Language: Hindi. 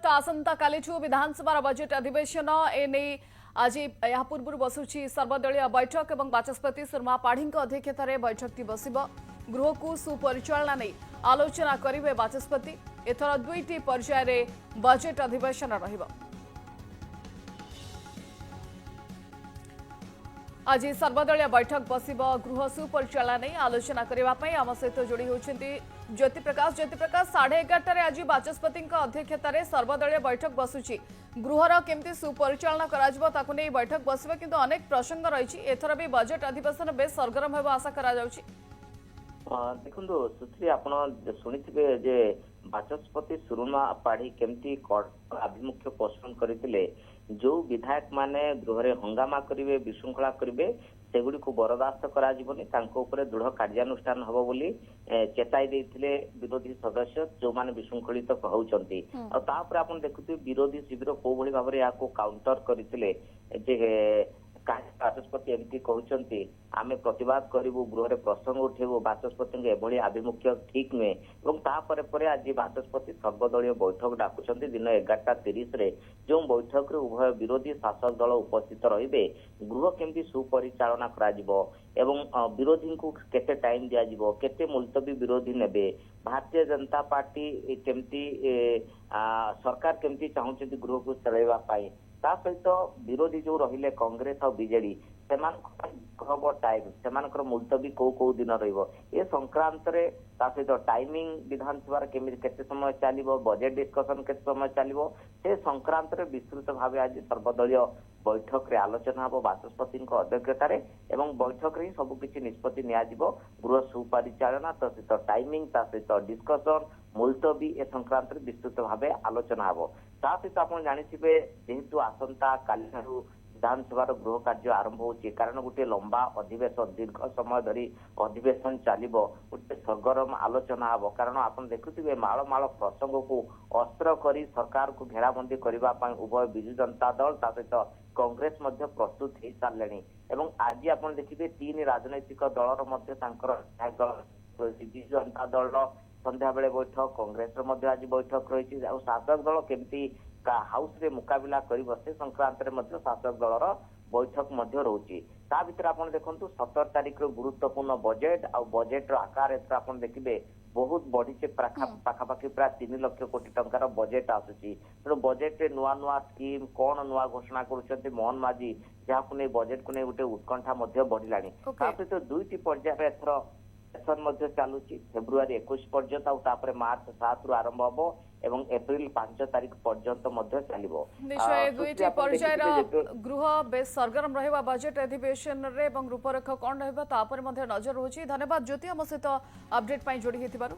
तो आसंता कालीठू विधानसभा बजेट अधिवेशन एने आज या पूर्व बसुची सर्वदलीय बैठक और बाचस्पति सुरमा पाढ़ी अध्यक्षतार बैठक बस गृह को सुपरिचालना नहीं आलोचना करेंगे बाचस्पति एथर दुईटी पर्यायर बजेट अधिवेशन रहिबो। आज सर्वदलीय बैठक बस गृह सुपरिचालना नहीं आलोचना करने आम सहित जोड़ी होती ज्योति प्रकाश 11:30 आज बाचस्पति अध्यक्षतार सर्वदलीय बैठक बसुची गृहर केमती सुपरिचालना कर बैठक बस किंतु अनेक प्रसंग रही एथर भी बजेट अधिवेशन बेस सरगरम होगा आशा करा देखो सुश्री आप शुणी जे बाचस्पति सुरमा पाढ़ी केमती आभिमुख्य पोषण करते जो विधायक माने गृह हंगामा करेंगे विशृंखला करेंगे सेगुड़ी को बरदास्त कर दृढ़ कार्यानुष्ठान हम बोली चेताई देते विरोधी सदस्य जो माने विशृंखलित होती आप देखुए विरोधी शिविर कौ भाव में काउंटर करते बाचस्पति एमती कहते आम प्रतिवाद करूँ गृह प्रसंग उठेबू बाचस्पति एभली आभिमुख्य ठीक नुहे आज बाचस्पति सर्वदलीय बैठक डाकुंट दिन 11:30 जो बैठक रे उभय विरोधी शासक दल उपस्थित रहिबे गृह केमती सुपरिचालना करा विरोधी को केते टाइम दिया केते मुलतवी विरोधी नेबे भारतीय जनता पार्टी केमती सरकार केमती चाहूँ गृह को चलैबा पाई सहित विरोधी जो रहिले कांग्रेस और बीजेडी टाइम से मुलतवी कौ दिन रे संक्रांत सहित टाइमिंग विधानसभा केते समय चलो बजेट डिस्कसन केते समय चलो से संक्रांत विस्तृत भाव आज सर्वदलीय बैठक रे आलोचना हम बाचस्पति अध्यक्षतार बैठक रे सबकि निष्पत्ति गृह सुपरिचालना सहित टाइमिंग सहित डिस्कसन मुलतवी ए संक्रांत विस्तृत भाव आलोचना हम सहित आप जाथे जेहेतु आसंता काली विधानसभा गृह कार्य आरंभ होची कारण गोटे लंबा अधिवेशन दीर्घ समय धरी अधिवेशन चलो गोटे सरगरम आलोचना हम कारण आप देखुए माल माल प्रसंग को अस्त्र कर सरकार को घेराबंदी करने उभय विजु जनता दल सहित कांग्रेस प्रस्तुत हो सारे आज आप देखिए 3 राजनैतिक दलर विजु जनता दल संध्या बेले बैठक कांग्रेस आज बैठक रही शासक दल केमती हाउस रे मुकाबला कर संक्रांत शासक दलर बैठक रोचे भर आप देखो 17 तारीख गुरुत्वपूर्ण बजेट आ बजेट आकार आप देखिए बहुत बढ़ी पाखापाखि प्राय 3 लाख कोटी टंकार बजेट आसूची तेणु बजेट रे नुआ नुआ स्कीम कौन नुआ घोषणा कर मोहन माझी जहाँ नहीं बजेट को नहीं गोटे उत्कंठा बढ़ला सहित 2टी पर्यायर एथर सेशन चलुची फेब्रुआरी 21 पर्यंत मार्च 7 रु आरंभ हम एवं एप्रिल 5 तारीख पर्यंत चलो निश्चय दुईटी पर्यायर गृह बेस सरगरम रहिबा बजेट अधिवेशन रे रूपरेख कौन रहिबा तापर नजर रहुची। धन्यवाद ज्योति आम सहित अपडेट जोड़ी होइथिबारु।